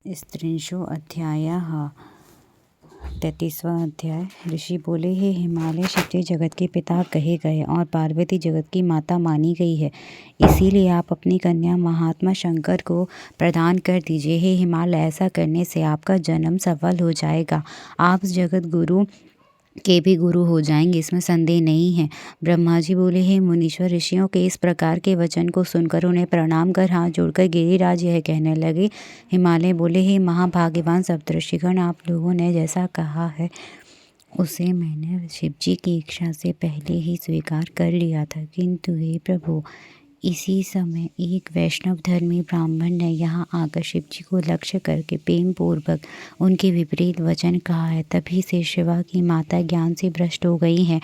स्त्रिंशो अध्यायः 33वां अध्याय। ऋषि बोले, हे हिमालय, शिवजी जगत के पिता कहे गए और पार्वती जगत की माता मानी गई है, इसीलिए आप अपनी कन्या महात्मा शंकर को प्रदान कर दीजिए। हे हिमालय, ऐसा करने से आपका जन्म सफल हो जाएगा। आप जगत गुरु के भी गुरु हो जाएंगे, इसमें संदेह नहीं है। ब्रह्मा जी बोले, हे मुनीश्वर, ऋषियों के इस प्रकार के वचन को सुनकर उन्हें प्रणाम कर हाथ जोड़कर गिरिराज यह कहने लगे। हिमालय बोले, हे महाभाग्यवान सप्तऋषिगण, आप लोगों ने जैसा कहा है उसे मैंने शिवजी की इच्छा से पहले ही स्वीकार कर लिया था, किंतु हे प्रभु, इसी समय एक वैष्णव धर्मी ब्राह्मण ने यहाँ आकर शिवजी को लक्ष्य करके प्रेम पूर्वक उनके विपरीत वचन कहा है। तभी से शिवा की माता ज्ञान से भ्रष्ट हो गई हैं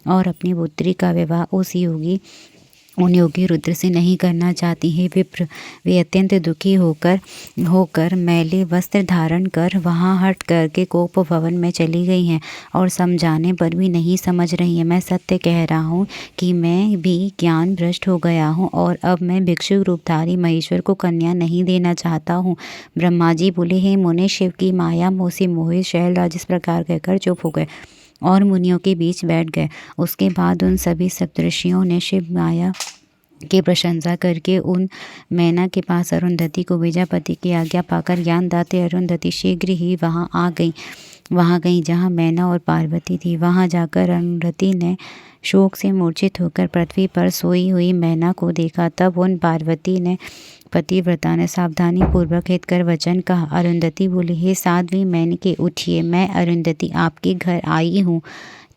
और अपनी पुत्री का विवाह उन योगी रुद्र से नहीं करना चाहती है। विप्र, वे अत्यंत दुखी होकर मैले वस्त्र धारण कर वहाँ हट करके कोप भवन में चली गई हैं और समझाने पर भी नहीं समझ रही हैं। मैं सत्य कह रहा हूँ कि मैं भी ज्ञान भ्रष्ट हो गया हूँ और अब मैं भिक्षु रूपधारी महेश्वर को कन्या नहीं देना चाहता हूँ। ब्रह्मा जी बोले, हे मुने, शिव की माया मोह से मोहित शैलराज इस प्रकार कहकर चुप हो गए और मुनियों के बीच बैठ गए। उसके बाद उन सभी सप्तऋषियों ने शिव माया की प्रशंसा करके उन मैना के पास अरुंधति को भेजा। पति की आज्ञा पाकर ज्ञानदात्री अरुंधति शीघ्र ही वहाँ गई जहाँ मैना और पार्वती थी। वहाँ जाकर अरुंधति ने शोक से मूर्छित होकर पृथ्वी पर सोई हुई मैना को देखा। तब उन पार्वती ने पतिव्रता ने सावधानी पूर्वक हित कर वचन कहा। अरुंधति बोली, हे साध्वी मैनके, उठिए, मैं अरुंधति आपके घर आई हूँ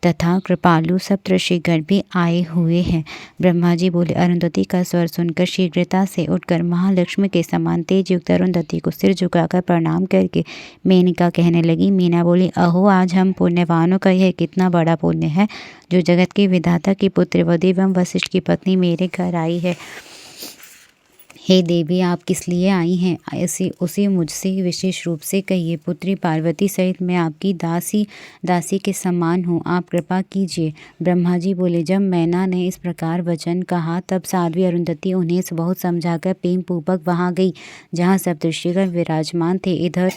तथा कृपालु सप्तऋषिगण भी आए हुए हैं। ब्रह्मा जी बोले, अरुंधति का स्वर सुनकर शीघ्रता से उठकर महालक्ष्मी के समान तेज युक्त अरुंधति को सिर झुकाकर प्रणाम करके मेनका कहने लगी। मीना बोली, अहो, आज हम पुण्यवानों का यह कितना बड़ा पुण्य है जो जगत के विधाता की पुत्र एवं वशिष्ठ की पत्नी मेरे घर आई है। हे देवी, आप किस लिए आई हैं, उसे मुझसे विशेष रूप से कहिए। पुत्री पार्वती सहित मैं आपकी दासी के समान हूँ, आप कृपा कीजिए। ब्रह्मा जी बोले, जब मैना ने इस प्रकार वचन कहा तब साध्वी अरुंधति उन्हें बहुत समझाकर प्रेम पूर्वक वहाँ गई जहाँ सप्तऋषिगण विराजमान थे। इधर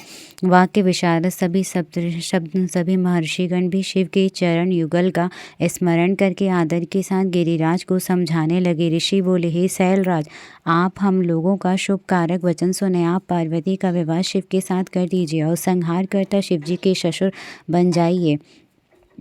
वाक्य विशारद सभी महर्षिगण भी शिव के चरण युगल का स्मरण करके आदर के साथ गिरिराज को समझाने लगे। ऋषि बोले, हे शैलराज, आप हम लोगों का शुभ कारक वचन सुने। आप पार्वती का विवाह शिव के साथ कर दीजिए और संहार करता शिवजी के ससुर बन जाइए।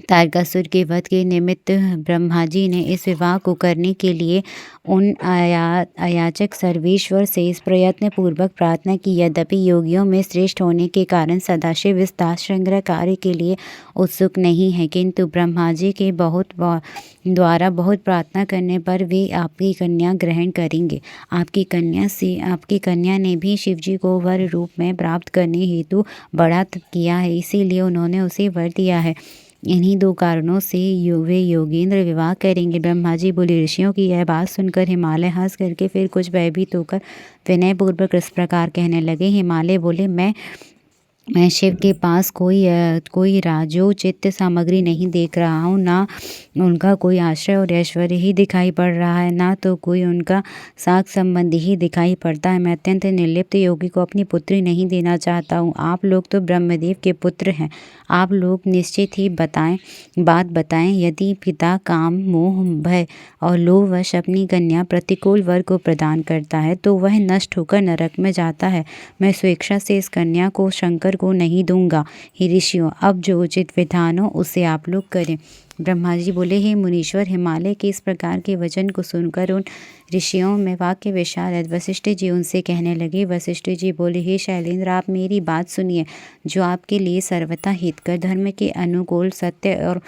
तारकासुर के वध के निमित्त ब्रह्मा जी ने इस विवाह को करने के लिए उन अयाचक सर्वेश्वर से इस प्रयत्न पूर्वक प्रार्थना की। यद्यपि योगियों में श्रेष्ठ होने के कारण सदाशिव इस दास संग्रह कार्य के लिए उत्सुक नहीं है, किंतु ब्रह्मा जी के द्वारा बहुत प्रार्थना करने पर वे आपकी कन्या ग्रहण करेंगे। आपकी कन्या ने भी शिवजी को वर रूप में प्राप्त करने हेतु बड़ा किया है, इसीलिए उन्होंने उसे वर दिया है। इन्हीं दो कारणों से वे योगेंद्र विवाह करेंगे। ब्रह्मा जी बोले, ऋषियों की यह बात सुनकर हिमालय हंस करके फिर कुछ भयभीत होकर विनयपूर्वक इस प्रकार कहने लगे। हिमालय बोले, मैं शिव के पास कोई राजोचित सामग्री नहीं देख रहा हूँ, ना उनका कोई आश्रय और ऐश्वर्य ही दिखाई पड़ रहा है, ना तो कोई उनका साख संबंधी ही दिखाई पड़ता है। मैं अत्यंत निर्लिप्त योगी को अपनी पुत्री नहीं देना चाहता हूँ। आप लोग तो ब्रह्मदेव के पुत्र हैं, आप लोग निश्चित ही बात बताएं। यदि पिता काम, मोह, भय और लोभवश अपनी कन्या प्रतिकूल वर को प्रदान करता है तो वह नष्ट होकर नरक में जाता है। मैं स्वेच्छा से इस कन्या को शंकर को नहीं दूंगा। हे ऋषियों, अब जो उचित विधान हो उसे आप लोग करें। ब्रह्मा जी बोले, हे मुनीश्वर, हिमालय के इस प्रकार के वचन को सुनकर उन ऋषियों में वाक्य विशारद वशिष्ठ जी उनसे कहने लगे। वशिष्ठ जी बोले, हे शैलेंद्र, आप मेरी बात सुनिए, जो आपके लिए सर्वथा हितकर, धर्म के अनुकूल, सत्य और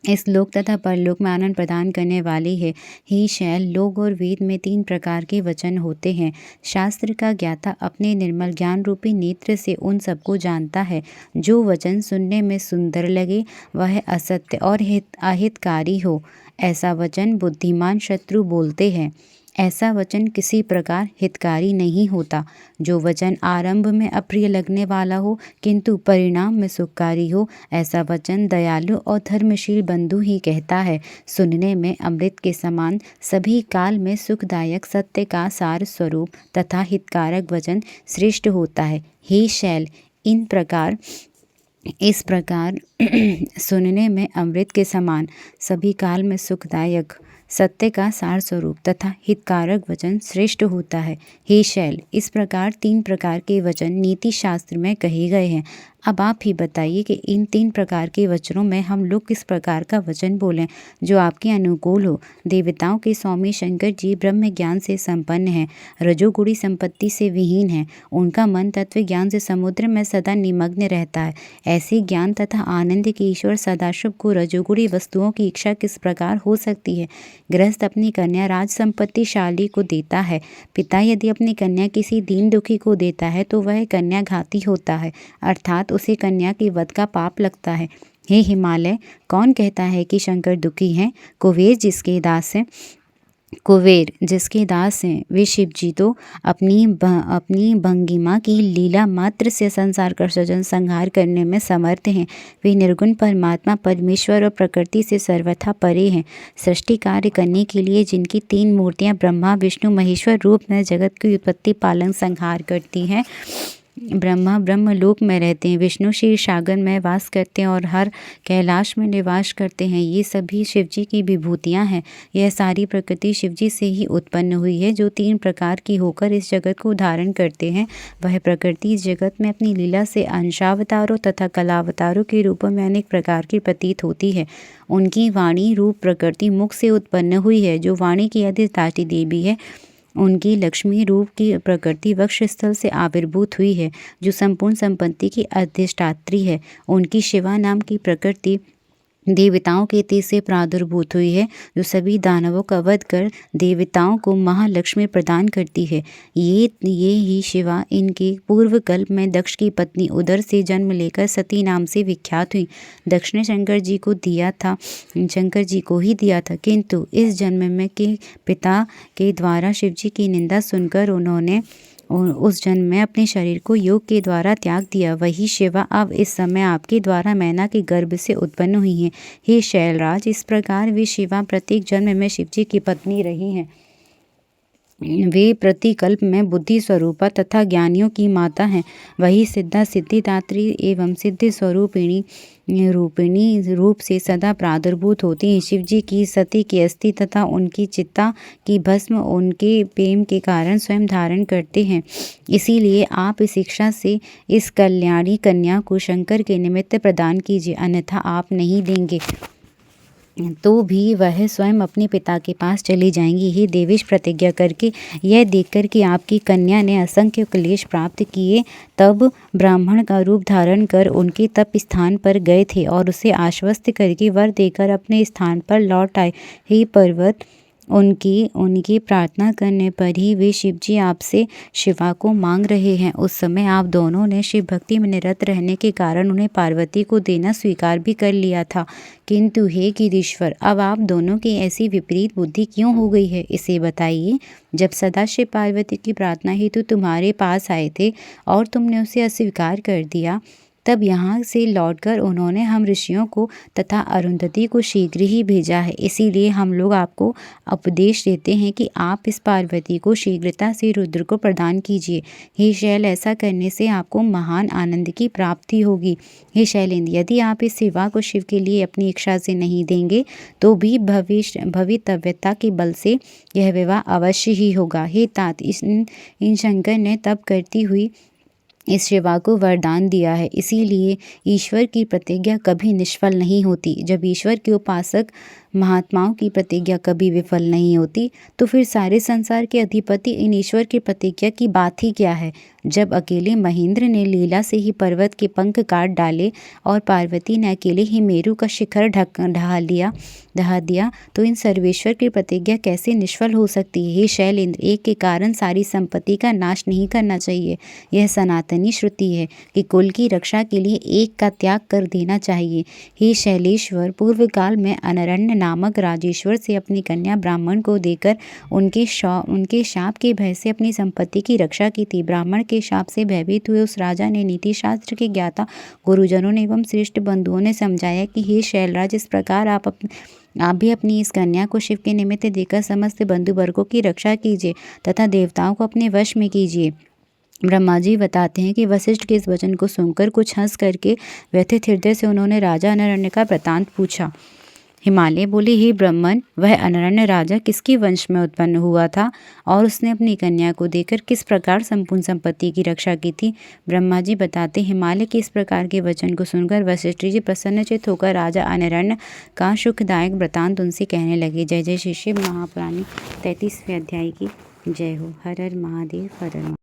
इस लोक तथा परलोक में आनंद प्रदान करने वाली है। ही शैल, लोक और वेद में 3 प्रकार के वचन होते हैं। शास्त्र का ज्ञाता अपने निर्मल ज्ञान रूपी नेत्र से उन सबको जानता है। जो वचन सुनने में सुंदर लगे, वह असत्य और अहितकारी हो, ऐसा वचन बुद्धिमान शत्रु बोलते हैं। ऐसा वचन किसी प्रकार हितकारी नहीं होता। जो वचन आरंभ में अप्रिय लगने वाला हो किंतु परिणाम में सुखकारी हो, ऐसा वचन दयालु और धर्मशील बंधु ही कहता है। सुनने में अमृत के समान, सभी काल में सुखदायक, सत्य का सार स्वरूप तथा हितकारक वचन श्रेष्ठ होता है। हे शैल, इस प्रकार सुनने में अमृत के समान, सभी काल में सुखदायक, सत्य का सार स्वरूप तथा हितकारक वचन श्रेष्ठ होता है। हे शैल, इस प्रकार 3 प्रकार के वचन नीति शास्त्र में कहे गए हैं। अब आप ही बताइए कि इन 3 प्रकार के वचनों में हम लोग किस प्रकार का वचन बोलें जो आपके अनुकूल हो। देवताओं के स्वामी शंकर जी ब्रह्म ज्ञान से संपन्न हैं, रजोगुणी संपत्ति से विहीन हैं। उनका मन तत्व ज्ञान से समुद्र में सदा निमग्न रहता है। ऐसे ज्ञान तथा आनंद के ईश्वर सदाशिव को रजोगुणी वस्तुओं की इच्छा किस प्रकार हो सकती है। गृहस्थ अपनी कन्या राज संपत्तिशाली को देता है। पिता यदि अपनी कन्या किसी दीन दुखी को देता है तो वह कन्या घाती होता है, अर्थात उसे कन्या के वध का पाप लगता है। हे हिमालय, कौन कहता है कि शंकर दुखी हैं? कुबेर जिसके दास हैं वे शिव जी तो अपनी भंगिमा की लीला मात्र से संसार का सृजन संहार करने में समर्थ हैं। वे निर्गुण परमात्मा परमेश्वर और प्रकृति से सर्वथा परे हैं। सृष्टि कार्य करने के लिए जिनकी 3 मूर्तियां ब्रह्मा विष्णु महेश्वर रूप में जगत की उत्पत्ति पालन संहार करती हैं। ब्रह्मा ब्रह्मलोक में रहते हैं, विष्णु क्षीर सागर में वास करते हैं और हर कैलाश में निवास करते हैं। ये सभी शिवजी की विभूतियां हैं। यह सारी प्रकृति शिवजी से ही उत्पन्न हुई है, जो 3 प्रकार की होकर इस जगत को धारण करते हैं। वह प्रकृति इस जगत में अपनी लीला से अंशावतारों तथा कलावतारों के रूपों में अनेक प्रकार की प्रतीत होती है। उनकी वाणी रूप प्रकृति मुख से उत्पन्न हुई है, जो वाणी की अधिष्ठात्री देवी है। उनकी लक्ष्मी रूप की प्रकृति वक्षस्थल से आविर्भूत हुई है, जो संपूर्ण संपत्ति की अधिष्ठात्री है। उनकी शिवा नाम की प्रकृति देवताओं के तेज से प्रादुर्भूत हुई है, जो सभी दानवों का वध कर देवताओं को महालक्ष्मी प्रदान करती है। ये ही शिवा इनके पूर्व कल्प में दक्ष की पत्नी उदर से जन्म लेकर सती नाम से विख्यात हुई। दक्ष ने शंकर जी को ही दिया था, किंतु इस जन्म में के पिता के द्वारा शिवजी की निंदा सुनकर उन्होंने उस जन्म में अपने शरीर को योग के द्वारा त्याग दिया। वही शिवा अब इस समय आपके द्वारा मैना के गर्भ से उत्पन्न हुई हैं। हे शैलराज, इस प्रकार वे शिवा प्रत्येक जन्म में शिवजी की पत्नी रही हैं। वे प्रतिकल्प में बुद्धि स्वरूपा तथा ज्ञानियों की माता हैं। वही सिद्धा सिद्धिदात्री एवं सिद्धि स्वरूपिणी रूप से सदा प्रादुर्भूत होती हैं। शिवजी की सती की अस्थि तथा उनकी चित्ता की भस्म उनके प्रेम के कारण स्वयं धारण करते हैं। इसीलिए आप इस इच्छा से इस कल्याणी कन्या को शंकर के निमित्त प्रदान कीजिए, अन्यथा आप नहीं देंगे तो भी वह स्वयं अपने पिता के पास चली जाएंगी। हे देवेश, प्रतिज्ञा करके यह देखकर कि आपकी कन्या ने असंख्य क्लेश प्राप्त किए, तब ब्राह्मण का रूप धारण कर उनके तप स्थान पर गए थे और उसे आश्वस्त करके वर देकर अपने स्थान पर लौट आए। हे पर्वत, उनकी प्रार्थना करने पर ही वे शिवजी आपसे शिवा को मांग रहे हैं। उस समय आप दोनों ने शिव भक्ति में निरत रहने के कारण उन्हें पार्वती को देना स्वीकार भी कर लिया था। किंतु हे गिरीश्वर, अब आप दोनों की ऐसी विपरीत बुद्धि क्यों हो गई है, इसे बताइए। जब सदाशिव पार्वती की प्रार्थना हेतु तुम्हारे पास आए थे और तुमने उसे अस्वीकार कर दिया, तब यहाँ से लौटकर उन्होंने हम ऋषियों को तथा अरुंधति को शीघ्र ही भेजा है। इसीलिए हम लोग आपको उपदेश देते हैं कि आप इस पार्वती को शीघ्रता से रुद्र को प्रदान कीजिए। हे शैल, ऐसा करने से आपको महान आनंद की प्राप्ति होगी। हे शैलेंद्र, यदि आप इस सेवा को शिव के लिए अपनी इच्छा से नहीं देंगे तो भी भवितव्यता के बल से यह विवाह अवश्य ही होगा। हे तात, इन शंकर ने तप करती हुई इस शिवा को वरदान दिया है, इसीलिए ईश्वर की प्रतिज्ञा कभी निष्फल नहीं होती। जब ईश्वर के उपासक महात्माओं की प्रतिज्ञा कभी विफल नहीं होती, तो फिर सारे संसार के अधिपति इन ईश्वर की प्रतिज्ञा की बात ही क्या है। जब अकेले महेंद्र ने लीला से ही पर्वत के पंख काट डाले और पार्वती ने अकेले ही मेरु का शिखर ढहा दिया, तो इन सर्वेश्वर की प्रतिज्ञा कैसे निष्फल हो सकती है। हे शैलेंद्र, एक के कारण सारी संपत्ति का नाश नहीं करना चाहिए। यह सनातनी श्रुति है कि कुल की रक्षा के लिए एक का त्याग कर देना चाहिए। हे शैलेश्वर, पूर्व काल में अनरण्य नामक राजेश्वर से अपनी कन्या ब्राह्मण को देकर उनके शाप के भय से अपनी संपत्ति की रक्षा की थी। ब्राह्मण के शाप से भयभीत हुए उस राजा ने नीति शास्त्र के ज्ञाता गुरुजनों ने एवं श्रेष्ठ बंधुओं ने समझाया कि हे शैलराज, इस प्रकार आप भी अपनी इस कन्या को शिव के निमित्त देकर समस्त बंधु वर्गों की रक्षा कीजिए तथा देवताओं को अपने वश में कीजिए। ब्रह्मा जी बताते हैं कि वशिष्ठ के इस वचन को सुनकर कुछ हंस करके व्यथित हृदय से उन्होंने राजा अनरण्य का वृतांत पूछा। हिमालय बोले, हे ब्रह्मन, वह अनरण्य राजा किसके वंश में उत्पन्न हुआ था और उसने अपनी कन्या को देकर किस प्रकार संपूर्ण संपत्ति की रक्षा की थी। ब्रह्मा जी बताते, हिमालय के इस प्रकार के वचन को सुनकर वशिष्ठ जी प्रसन्नचित्त होकर राजा अनरण्य का सुखदायक वृतांत उनसे कहने लगे। जय जय श्री शिव महापुराण 33वें अध्याय की जय हो। हर हर महादेव, हर हर